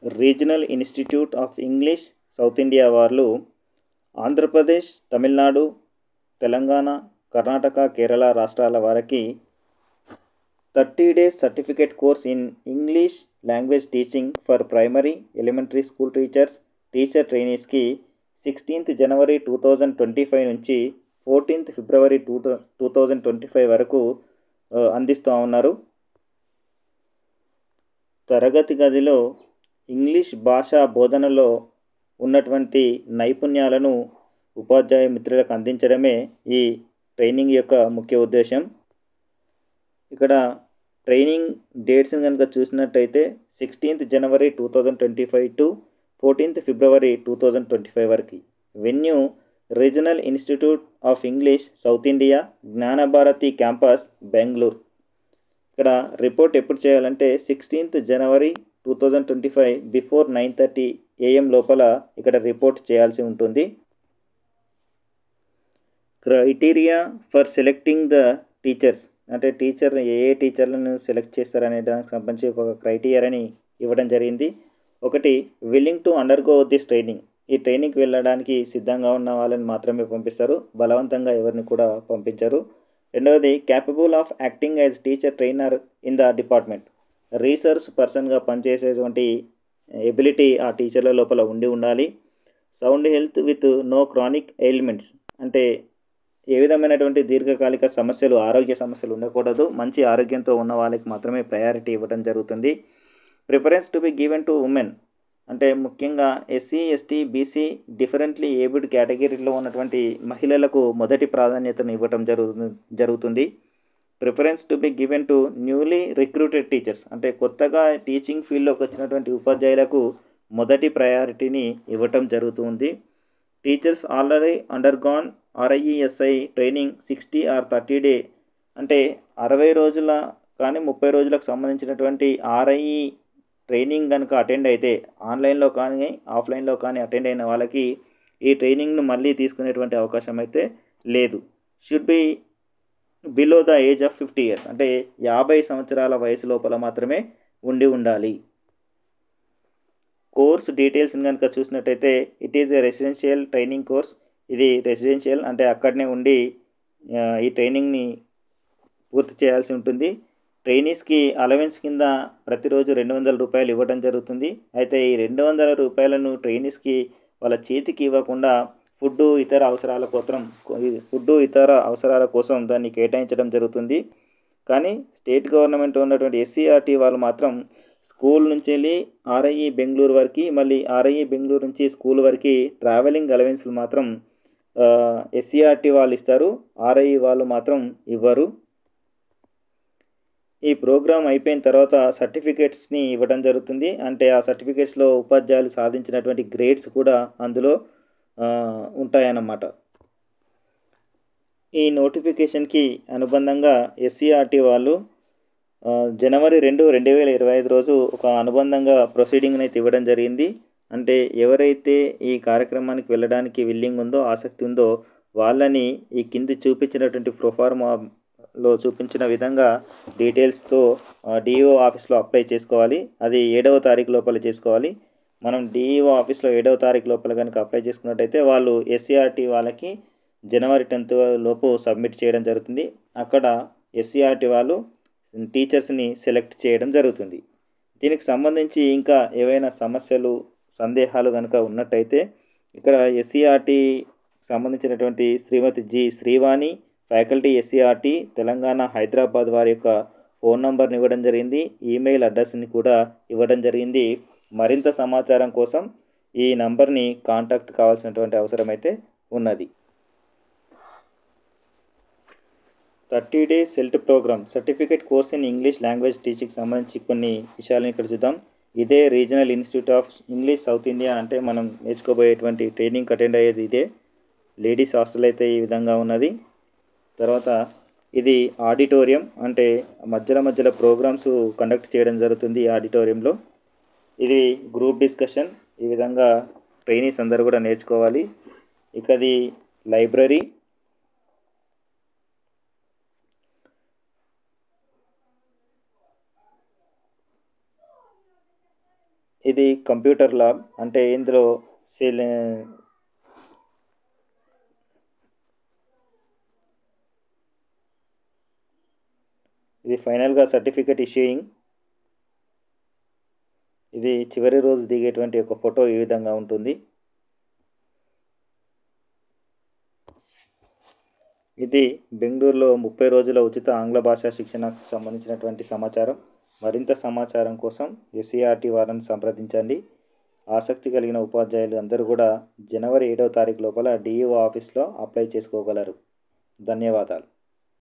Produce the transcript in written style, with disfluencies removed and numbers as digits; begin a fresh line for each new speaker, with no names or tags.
Regional institute of English south India వాళ్ళు ఆంధ్రప్రదేశ్, తమిళనాడు, తెలంగాణ, కర్ణాటక, కేరళ రాష్ట్రాల వారికి 30 days certificate course in English language teaching for primary, elementary school teachers, teacher ట్రైనీస్కి 16th January 2025 నుంచి 14th February 2025 వరకు అందిస్తూ ఉన్నారు. తరగతి గదిలో ఇంగ్లీష్ భాషా బోధనలో ఉన్నటువంటి నైపుణ్యాలను ఉపాధ్యాయ మిత్రులకు అందించడమే ఈ ట్రైనింగ్ యొక్క ముఖ్య ఉద్దేశం. ఇక్కడ ట్రైనింగ్ డేట్స్ని కనుక చూసినట్టయితే 16th January 2025 to 14th February 2025 వరకు. Venue regional institute of English south India, Gnanabharathi campus, Bengaluru. ఇక్కడ రిపోర్ట్ ఎప్పుడు చేయాలంటే 16th January 2025 బిఫోర్ 9:30 AM లోపల ఇక్కడ రిపోర్ట్ చేయాల్సి ఉంటుంది. Criteria for selecting the teachers అంటే టీచర్ ఏ టీచర్లను సెలెక్ట్ చేస్తారనే దానికి సంబంధించి ఒక క్రైటీరియాని ఇవ్వడం జరిగింది. ఒకటి, willing to undergo this training. ఈ ట్రైనింగ్కి వెళ్ళడానికి సిద్ధంగా ఉన్న వాళ్ళని మాత్రమే పంపిస్తారు, బలవంతంగా ఎవరిని కూడా పంపించరు. రెండవది, capable of acting as teacher trainer in the department. Research పర్సన్గా పనిచేసేటువంటి ఎబిలిటీ ఆ టీచర్ల లోపల ఉండాలి. Sound health with no chronic ailments అంటే ఏ విధమైనటువంటి దీర్ఘకాలిక సమస్యలు, ఆరోగ్య సమస్యలు ఉండకూడదు. మంచి ఆరోగ్యంతో ఉన్న వాళ్ళకి మాత్రమే ప్రయారిటీ ఇవ్వడం జరుగుతుంది. Preference to be given to women అంటే ముఖ్యంగా SC, ST, BC, differently abled కేటగిరీలో ఉన్నటువంటి మహిళలకు మొదటి ప్రాధాన్యతను ఇవ్వడం జరుగుతుంది. Preference to be given to newly recruited teachers అంటే కొత్తగా టీచింగ్ ఫీల్డ్లోకి వచ్చినటువంటి ఉపాధ్యాయులకు మొదటి ప్రయారిటీని ఇవ్వటం జరుగుతుంది. Teachers already undergone RIESI training 60 or 30 day అంటే 60 రోజుల కానీ 30 రోజులకు సంబంధించినటువంటి RIE ట్రైనింగ్ కనుక అటెండ్ అయితే, ఆన్లైన్లో కానీ ఆఫ్లైన్లో కానీ అటెండ్ అయిన వాళ్ళకి ఈ ట్రైనింగ్ను మళ్ళీ తీసుకునేటువంటి అవకాశం అయితే లేదు. Should be below the age of 50 years అంటే 50 సంవత్సరాల వయసు లోపల మాత్రమే ఉండాలి. కోర్స్ డీటెయిల్స్ని కనుక చూసినట్టయితే it is a residential training course. ఇది రెసిడెన్షియల్ అంటే అక్కడనే ఉండి ఈ ట్రైనింగ్ని పూర్తి చేయాల్సి ఉంటుంది. ట్రైనీస్కి అలవెన్స్ కింద ప్రతిరోజు 200 రూపాయలు ఇవ్వడం జరుగుతుంది. అయితే ఈ 200 రూపాయలను ట్రైనీస్కి వాళ్ళ చేతికి ఇవ్వకుండా ఫుడ్డు ఇతర అవసరాల కోసం దాన్ని కేటాయించడం జరుగుతుంది. కానీ స్టేట్ గవర్నమెంట్ ఉన్నటువంటి SCERT వాళ్ళు మాత్రం స్కూల్ నుంచి వెళ్ళి RIE బెంగళూరు వరకు, మళ్ళీ RIE బెంగళూరు నుంచి స్కూల్ వరకు ట్రావెలింగ్ అలవెన్స్లు మాత్రం SCERT వాళ్ళు ఇస్తారు, RIE వాళ్ళు మాత్రం ఇవ్వరు. ఈ ప్రోగ్రాం అయిపోయిన తర్వాత సర్టిఫికేట్స్ని ఇవ్వడం జరుగుతుంది. అంటే ఆ సర్టిఫికేట్స్లో ఉపాధ్యాయులు సాధించినటువంటి గ్రేడ్స్ కూడా అందులో ఉంటాయన్నమాట. ఈ నోటిఫికేషన్కి అనుబంధంగా SCERT వాళ్ళు January 2, 2025 రోజు ఒక అనుబంధంగా ప్రొసీడింగ్ని అయితే ఇవ్వడం జరిగింది. అంటే ఎవరైతే ఈ కార్యక్రమానికి వెళ్ళడానికి విల్లింగ్ ఉందో, ఆసక్తి ఉందో వాళ్ళని ఈ కింది చూపించినటువంటి ప్రొఫార్మాలో చూపించిన విధంగా డీటెయిల్స్తో DEO ఆఫీస్లో అప్లై చేసుకోవాలి. అది 7వ తారీఖు లోపల చేసుకోవాలి. మనం DEO ఆఫీస్లో 7వ తారీఖు లోపల కనుక అప్లై చేసుకున్నట్టయితే వాళ్ళు SCERT వాళ్ళకి January 10th లోపు సబ్మిట్ చేయడం జరుగుతుంది. అక్కడ SCERT వాళ్ళు టీచర్స్ని సెలెక్ట్ చేయడం జరుగుతుంది. దీనికి సంబంధించి ఇంకా ఏవైనా సమస్యలు, సందేహాలు కనుక ఉన్నట్టయితే ఇక్కడ SCERT సంబంధించినటువంటి శ్రీమతి G. Srivani, faculty SCERT Telangana, Hyderabad వారి యొక్క ఫోన్ నంబర్ని ఇవ్వడం జరిగింది. ఈమెయిల్ అడ్రస్ని కూడా ఇవ్వడం జరిగింది. మరింత సమాచారం కోసం ఈ నంబర్ని కాంటాక్ట్ కావాల్సినటువంటి అవసరం అయితే ఉన్నది. 30 days CELT program certificate course in English language టీచింగ్కి సంబంధించి కొన్ని విషయాలను ఇక్కడ చూద్దాం. ఇదే regional institute of English south India అంటే మనం నేర్చుకోబోయేటువంటి ట్రైనింగ్ అటెండ్ అయ్యేది ఇదే. లేడీస్ హాస్టల్ అయితే ఈ విధంగా ఉన్నది. తర్వాత ఇది ఆడిటోరియం అంటే మధ్యలో ప్రోగ్రామ్స్ కండక్ట్ చేయడం జరుగుతుంది ఈ ఆడిటోరియంలో. ఇది గ్రూప్ డిస్కషన్, ఈ విధంగా ట్రైనీస్ అందరూ కూడా నేర్చుకోవాలి. ఇక అది లైబ్రరీ, ఇది కంప్యూటర్ ల్యాబ్, అంటే ఇందులో ఇది ఫైనల్గా సర్టిఫికేట్ ఇష్యూయింగ్. ఇది చివరి రోజు దిగేటువంటి ఒక ఫోటో ఈ విధంగా ఉంటుంది. ఇది బెంగళూరులో 30 రోజుల ఉచిత ఆంగ్ల భాషా శిక్షణకు సంబంధించినటువంటి సమాచారం. మరింత సమాచారం కోసం SCERT వారిని సంప్రదించండి. ఆసక్తి కలిగిన ఉపాధ్యాయులు అందరూ కూడా జనవరి 7వ తారీఖు లోపల DEO ఆఫీస్లో అప్లై చేసుకోగలరు. ధన్యవాదాలు.